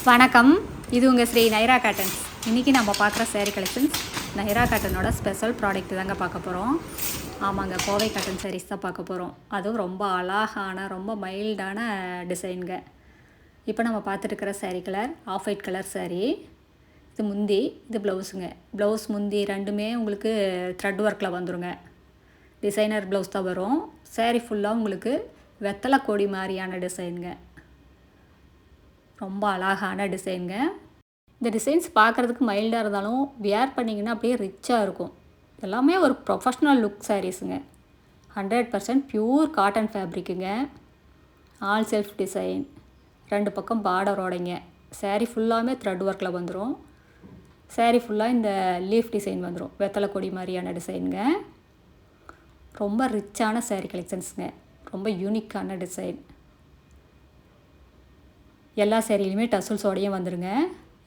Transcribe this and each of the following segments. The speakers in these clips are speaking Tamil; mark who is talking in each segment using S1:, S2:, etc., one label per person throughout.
S1: வணக்கம், இது உங்கள் ஸ்ரீ நைரா காட்டன்ஸ். இன்றைக்கி நம்ம பார்க்குற சேரீ கலெக்ஷன்ஸ் நைரா காட்டனோட ஸ்பெஷல் ப்ராடக்ட் தாங்க பார்க்க போகிறோம். ஆமாங்க, கோவை காட்டன் சாரீஸ் தான் பார்க்க போகிறோம். அதுவும் ரொம்ப அழகான ரொம்ப மைல்டான டிசைனுங்க. இப்போ நம்ம பார்த்துட்டுருக்கிற sari colour off white colour sari. இது முந்தி, இது ப்ளவுஸுங்க. ப்ளவுஸ் முந்தி ரெண்டுமே உங்களுக்கு த்ரெட் ஒர்க்கில் வந்துடுங்க. டிசைனர் ப்ளவுஸ் தான் வரும். சேரீ ஃபுல்லாக உங்களுக்கு வெத்தலை கொடி மாதிரியான டிசைனுங்க. ரொம்ப அழகான டிசைனுங்க. இந்த டிசைன்ஸ் பார்க்குறதுக்கு மைல்டாக இருந்தாலும் வியர் பண்ணிங்கன்னா அப்படியே ரிச்சாக இருக்கும். எல்லாமே ஒரு ப்ரொஃபஷ்னல் லுக் சாரீஸுங்க. 100% பியூர் காட்டன் ஃபேப்ரிக்குங்க. ஆல் செல்ஃப் டிசைன், 2 பக்கம் பார்டரோடைங்க. சேரீ ஃபுல்லாமே த்ரெட் ஒர்க்கில் வந்துடும். சேரீ ஃபுல்லாக இந்த லீஃப் டிசைன் வந்துடும், வெத்தலை கொடி மாதிரியான டிசைனுங்க. ரொம்ப ரிச்சான சேரீ கலெக்ஷன்ஸுங்க. ரொம்ப யூனிக்கான டிசைன். எல்லா சேரீலையுமே டசல்ஸோடையும் வந்துடுங்க.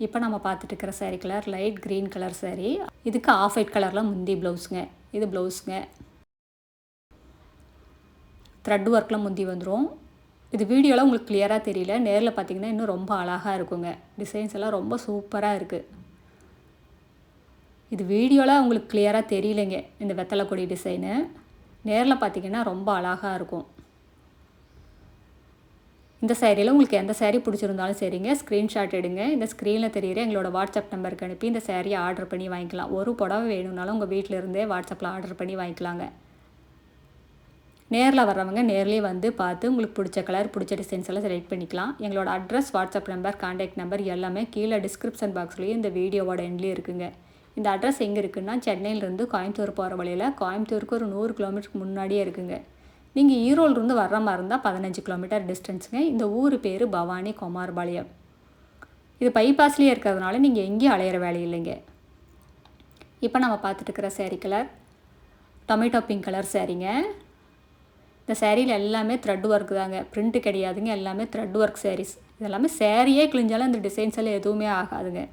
S1: இப்போ நம்ம பார்த்துட்டு இருக்கிற sari colour light green colour sari. இதுக்கு ஆஃப் ஒயிட் கலரில் முந்தி ப்ளவுஸுங்க. இது ப்ளவுஸுங்க. த்ரெட் ஒர்க்கில் முந்தி வந்துடும். இது வீடியோவில் உங்களுக்கு கிளியராக தெரியல, நேரில் பார்த்தீங்கன்னா இன்னும் ரொம்ப அழகாக இருக்குங்க. டிசைன்ஸ் எல்லாம் ரொம்ப சூப்பராக இருக்குது. இது வீடியோவில் உங்களுக்கு கிளியராக தெரியலைங்க இந்த வெத்தலை கொடி டிசைனு. நேரில் பார்த்தீங்கன்னா ரொம்ப அழகாக இருக்கும். இந்த சேரீயில் உங்களுக்கு எந்த சேரீ பிடிச்சிருந்தாலும் சரிங்க, ஸ்க்ரீன்ஷாட் எடுங்க. இந்த ஸ்க்ரீனில் தெரிகிற எங்களோட வாட்ஸ்அப் நம்பருக்கு அனுப்பி இந்த சேரீயை ஆர்டர் பண்ணி வாங்கிக்கலாம். ஒரு புடவை வேணும்னாலும் உங்கள் வீட்டில் இருந்தே வாட்ஸ்அப்பில் ஆர்டர் பண்ணி வாங்கிக்கலாங்க. நேரில் வர்றவங்க நேர்லேயே வந்து பார்த்து உங்களுக்கு பிடிச்ச கலர் பிடிச்ச டிசைன்ஸ் எல்லாம் செலக்ட் பண்ணிக்கலாம். எங்களோட address, WhatsApp number, contact number எல்லாமே கீழே டிஸ்கிரிப்ஷன் பாக்ஸ்லேயும் இந்த வீடியோவோட எண்ட்லேயும் இருக்குங்க. இந்த அட்ரஸ் எங்கே இருக்குன்னா, சென்னையிலேருந்து கோயம்புத்தூர் போகிற வழியில் கோயம்புத்தூருக்கு ஒரு 100 கிலோமீட்டருக்கு முன்னாடியே இருக்குங்க. நீங்கள் ஈரோடுலேருந்து வர்ற மாதிரி இருந்தால் 15 கிலோமீட்டர் டிஸ்டன்ஸுங்க. இந்த ஊர் பேர் பவானி குமாரபாளையம். இது பைபாஸ்லேயே இருக்கிறதுனால நீங்கள் எங்கேயும் அலையிற வேலை இல்லைங்க. இப்போ நம்ம பார்த்துட்டு இருக்கிற sari colour tomato pink colour சேரீங்க. இந்த சேரீயில் எல்லாமே த்ரெட் ஒர்க் தாங்க, பிரிண்ட்டு கிடையாதுங்க. எல்லாமே த்ரெட் ஒர்க் சாரீஸ். இது எல்லாமே சேரீயே கிழிஞ்சாலும் இந்த டிசைன்ஸ் எல்லாம் எதுவுமே ஆகாதுங்க.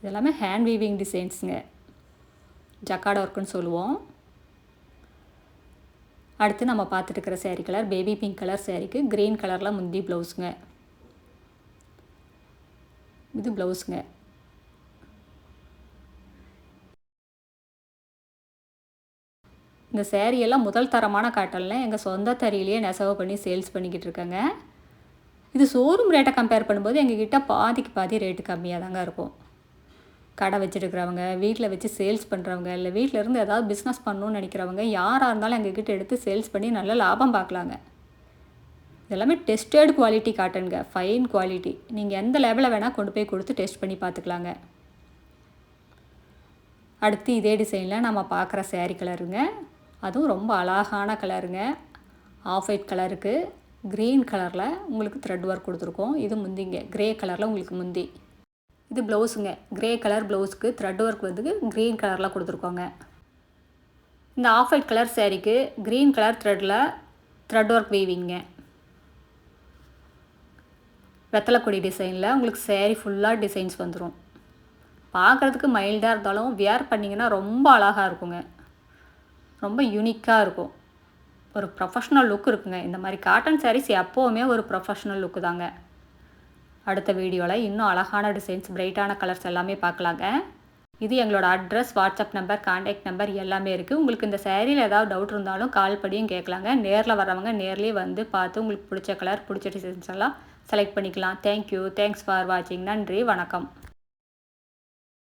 S1: இதெல்லாமே ஹேண்ட் வீவிங் டிசைன்ஸுங்க. ஜக்கார்ட் ஒர்க்குன்னு சொல்லுவோம். அடுத்து நம்ம பார்த்துட்டு இருக்கிற sari colour baby pink colour சேரீக்கு க்ரீன் கலரில் முந்தி ப்ளவுஸுங்க. இது ப்ளவுஸுங்க. இந்த சேரீயெல்லாம் முதல் தரமான காட்டனில் எங்கள் சொந்த தறியிலேயே நெசவு பண்ணி சேல்ஸ் பண்ணிக்கிட்டு இருக்கேங்க. இது ஷோரூம் ரேட்டை கம்பேர் பண்ணும்போது எங்ககிட்ட பாதிக்கு பாதி ரேட்டு கம்மியாக தாங்க இருக்கும். கடை வச்சுருக்கிறவங்க, வீட்டில் வச்சு சேல்ஸ் பண்ணுறவங்க, இல்லை வீட்டில் இருந்து ஏதாவது பிஸ்னஸ் பண்ணணும்னு நினைக்கிறவங்க யாராக இருந்தாலும் எங்ககிட்ட எடுத்து சேல்ஸ் பண்ணி நல்ல லாபம் பார்க்கலாங்க. இதெல்லாமே டெஸ்டட் குவாலிட்டி காட்டனுங்க, ஃபைன் குவாலிட்டி. நீங்கள் எந்த லெவலில் வேணால் கொண்டு போய் கொடுத்து டெஸ்ட் பண்ணி பார்த்துக்கலாங்க. அடுத்து இதே டிசைனில் நம்ம பார்க்குற சேரீ கலருங்க. அதுவும் ரொம்ப அழகான கலருங்க. ஆஃப் ஒயிட் கலருக்கு க்ரீன் கலரில் உங்களுக்கு த்ரெட் ஒர்க் கொடுத்துருக்கோம். இது முந்திங்க, க்ரே கலரில் உங்களுக்கு முந்தி. இது ப்ளவுஸுங்க. க்ரே கலர் ப்ளவுஸ்க்கு த்ரெட் ஒர்க் வந்து க்ரீன் கலரில் கொடுத்துருக்கோங்க. இந்த ஆஃப் ஒயிட் கலர் சேரீக்கு க்ரீன் கலர் த்ரெட் ஒர்க் வீவிங்க. வெத்தலை கொடி டிசைனில் உங்களுக்கு சேரீ ஃபுல்லாக டிசைன்ஸ் வந்துடும். பார்க்குறதுக்கு மைல்டாக இருந்தாலும் வியர் பண்ணிங்கன்னா ரொம்ப அழகாக இருக்குங்க. ரொம்ப யூனிக்காக இருக்கும். ஒரு ப்ரொஃபஷ்னல் லுக் இருக்குங்க. இந்த மாதிரி காட்டன் சாரீஸ் எப்போவுமே ஒரு ப்ரொஃபஷ்னல் லுக்கு தாங்க. அடுத்த வீடியோவில் இன்னும் அழகான டிசைன்ஸ், பிரைட்டான கலர்ஸ் எல்லாமே பார்க்கலாங்க. இது எங்களோட address, WhatsApp number, contact number எல்லாமே இருக்குது. உங்களுக்கு இந்த சேரீயில் ஏதாவது டவுட் இருந்தாலும் கால் பண்ணியும் கேட்கலாங்க. நேரில் வரவங்க நேர்லேயே வந்து பார்த்து உங்களுக்கு பிடிச்ச கலர் பிடிச்ச டிசைன்ஸ் எல்லாம் செலக்ட் பண்ணிக்கலாம். தேங்க்யூ. தேங்க்ஸ் ஃபார் வாட்சிங். நன்றி, வணக்கம்.